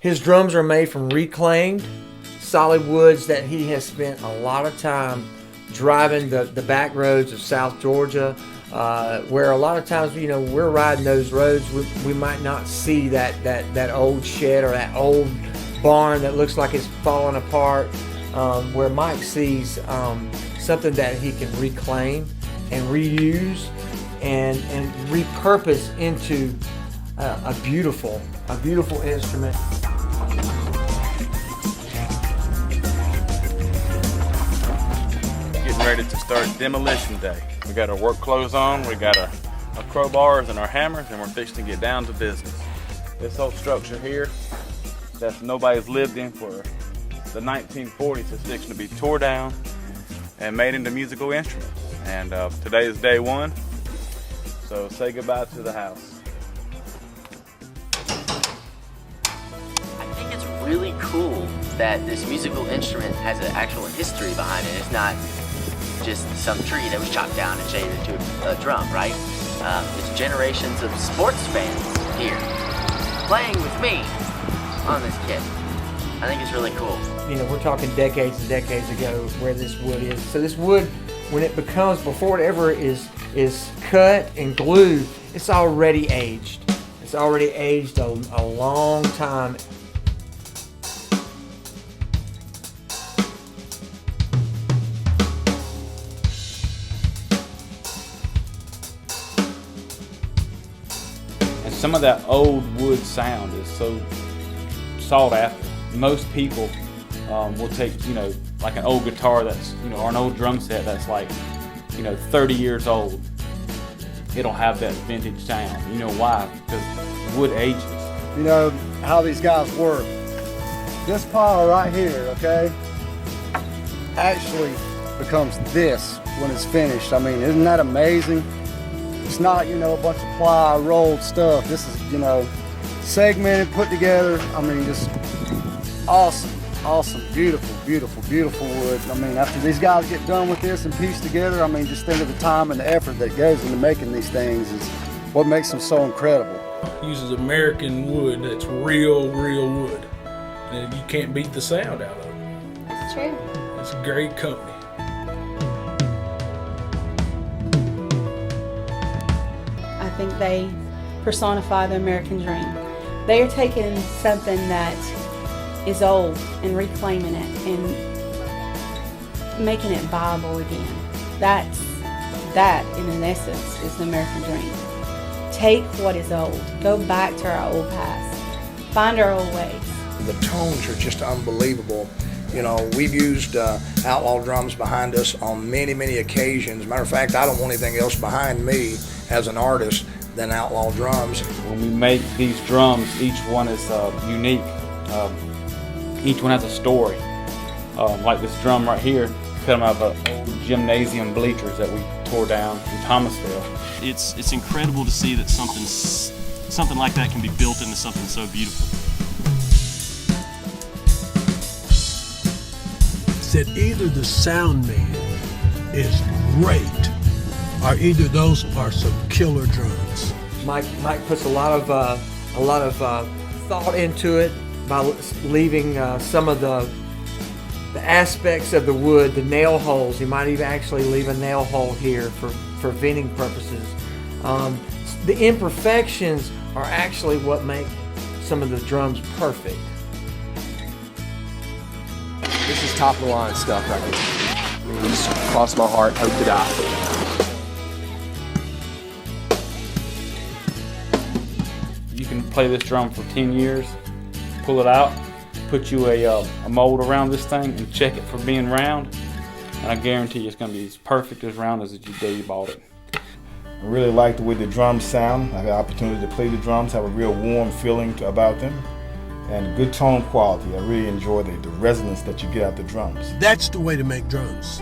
His drums are made from reclaimed solid woods that he has spent a lot of time driving the back roads of South Georgia, where a lot of times, we're riding those roads, we might not see that old shed or that old barn that looks like it's falling apart, where Mike sees something that he can reclaim and reuse and repurpose into a beautiful instrument. Getting ready to start demolition day. We got our work clothes on, we got our crowbars and our hammers, and we're fixing to get down to business. This whole structure here that nobody's lived in for the 1940s is fixing to be tore down and made into musical instruments. And today is day one, so say goodbye to the house. I think it's really cool that this musical instrument has an actual history behind it. It's not just some tree that was chopped down and shaped into a drum, right? It's generations of sports fans here playing with me on this kit. I think it's really cool. We're talking decades and decades ago where this wood is. So this wood, when it becomes, before it ever is cut and glued, it's already aged. It's already aged a long time. And some of that old wood sound is so sought after. Most people will take, like an old guitar that's, or an old drum set that's like, 30 years old. It'll have that vintage sound. You know why? Because wood ages. You know how these guys work. This pile right here, okay, actually becomes this when it's finished. I mean, isn't that amazing? It's not, a bunch of ply rolled stuff. This is, segmented, put together. I mean, just awesome, beautiful wood. I mean, after these guys get done with this and piece together, I mean, just think of the time and the effort that goes into making these things is what makes them so incredible. Uses American wood that's real wood, and you can't beat the sound out of it. That's true. It's a great company. I think they personify the American dream. They are taking something that is old and reclaiming it and making it viable again. That in an essence is the American dream. Take what is old, go back to our old past, find our old ways. The tones are just unbelievable. We've used Outlaw Drums behind us on many occasions. Matter of fact, I don't want anything else behind me as an artist than Outlaw Drums. When we make these drums, each one is unique. Each one has a story. Like this drum right here, cut out of old gymnasium bleachers that we tore down in Thomasville. It's incredible to see that something like that can be built into something so beautiful. That either the sound man is great, or either those are some killer drums. Mike puts a lot of thought into it by leaving some of the aspects of the wood, the nail holes. He might even actually leave a nail hole here for venting purposes. The imperfections are actually what make some of the drums perfect. This is top of the line stuff right here. I mean, just cross my heart, hope to die. You can play this drum for 10 years, pull it out, put you a mold around this thing and check it for being round, and I guarantee you it's going to be as perfect as round as the day you bought it. I really like the way the drums sound. I had the opportunity to play the drums, have a real warm feeling about them, and good tone quality. I really enjoy the resonance that you get out the drums. That's the way to make drums.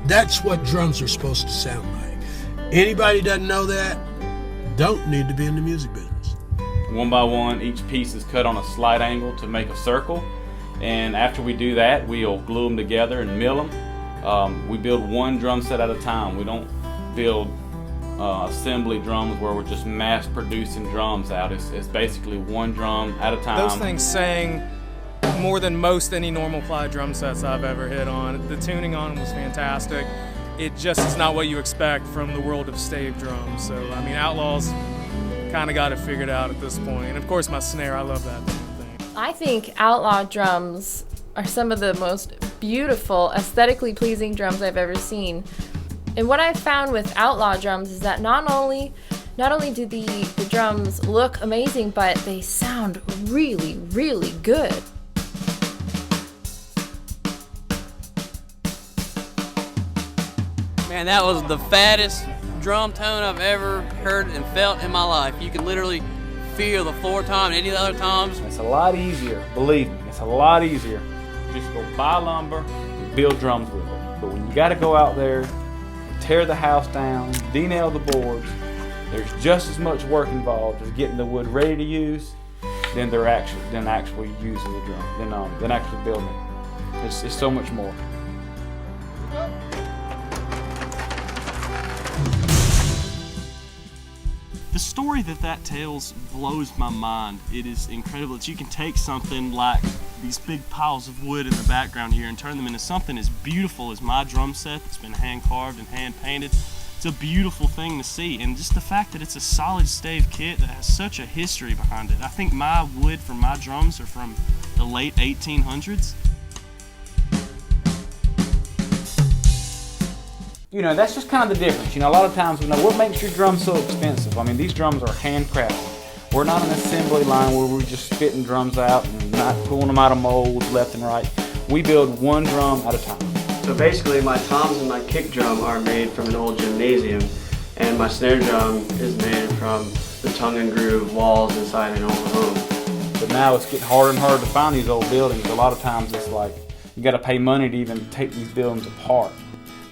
That's what drums are supposed to sound like. Anybody doesn't know that, don't need to be in the music business. One by one, each piece is cut on a slight angle to make a circle, and after we do that, we'll glue them together and mill them. We build one drum set at a time. We don't build assembly drums where we're just mass producing drums out. It's basically one drum at a time. Those things sang more than most any normal ply drum sets I've ever hit on. The tuning on them was fantastic. It just is not what you expect from the world of stave drums. So, I mean, Outlaw's kind of got it figured out at this point. And of course my snare, I love that thing. I think Outlaw drums are some of the most beautiful, aesthetically pleasing drums I've ever seen. And what I've found with Outlaw drums is that not only do the drums look amazing, but they sound really, really good. Man, that was the fattest drum tone I've ever heard and felt in my life. You can literally feel the floor tom and any other toms. It's a lot easier, believe me, it's a lot easier. Just go buy lumber and build drums with it. But when you got to go out there, tear the house down, de-nail the boards, there's just as much work involved as getting the wood ready to use than actually using the drum, than actually building it. It's so much more. The story that tells blows my mind. It is incredible that you can take something like these big piles of wood in the background here and turn them into something as beautiful as my drum set that's been hand carved and hand painted. It's a beautiful thing to see, and just the fact that it's a solid stave kit that has such a history behind it. I think my wood for my drums are from the late 1800s. You know, that's just kind of the difference. You know, a lot of times, what makes your drum so expensive? I mean, these drums are handcrafted. We're not an assembly line where we're just spitting drums out and not pulling them out of molds left and right. We build one drum at a time. So basically, my toms and my kick drum are made from an old gymnasium, and my snare drum is made from the tongue and groove walls inside an old home. But now it's getting harder and harder to find these old buildings. A lot of times it's like you got to pay money to even take these buildings apart,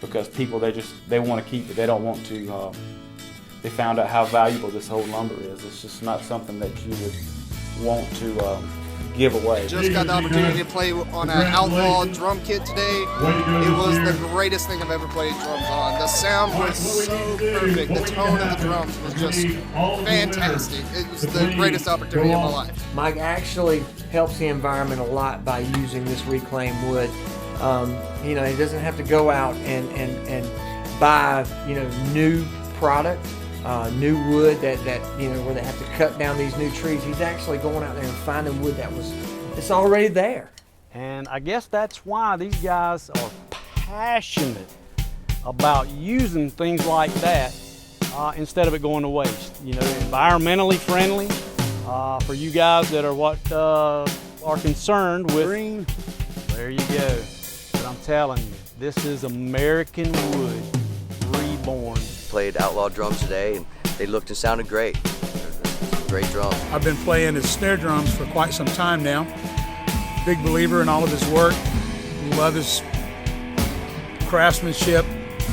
because people, they want to keep it. They don't want to, they found out how valuable this old lumber is. It's just not something that you would want to give away. Just got the opportunity to play on an Outlaw drum kit today. It was the greatest thing I've ever played drums on. The sound was so perfect. The tone of the drums was just fantastic. It was the greatest opportunity of my life. Mike actually helps the environment a lot by using this reclaimed wood. You know, he doesn't have to go out and buy, new product, new wood that where they have to cut down these new trees. He's actually going out there and finding wood it's already there. And I guess that's why these guys are passionate about using things like that instead of it going to waste. You know, environmentally friendly for you guys that are concerned with green. There you go. But I'm telling you, this is American wood reborn. Played Outlaw drums today, and they looked and sounded great. Great drums. I've been playing his snare drums for quite some time now. Big believer in all of his work. Love his craftsmanship.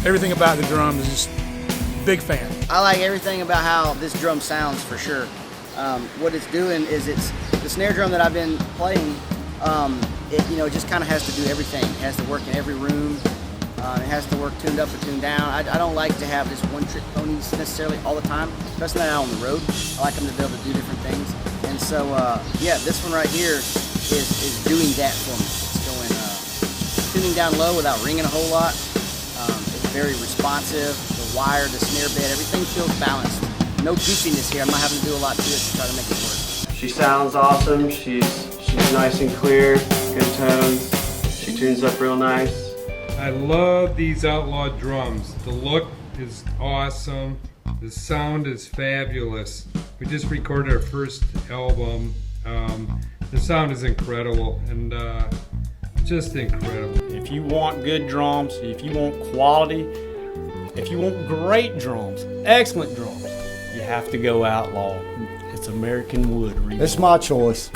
Everything about the drums is just big fan. I like everything about how this drum sounds for sure. What it's doing is it's the snare drum that I've been playing. It just kind of has to do everything. It has to work in every room. It has to work tuned up or tuned down. I don't like to have just one-trick ponies necessarily all the time, especially not on the road. I like them to be able to do different things. And so, this one right here is doing that for me. It's going tuning down low without ringing a whole lot. It's very responsive. The wire, the snare bed, everything feels balanced. No goofiness here. I'm not having to do a lot to it to try to make it work. She sounds awesome. She's nice and clear, good tones. She tunes up real nice. I love these Outlaw drums. The look is awesome. The sound is fabulous. We just recorded our first album. The sound is incredible and just incredible. If you want good drums, if you want quality, if you want great drums, excellent drums, you have to go Outlaw. It's American wood. It's my choice.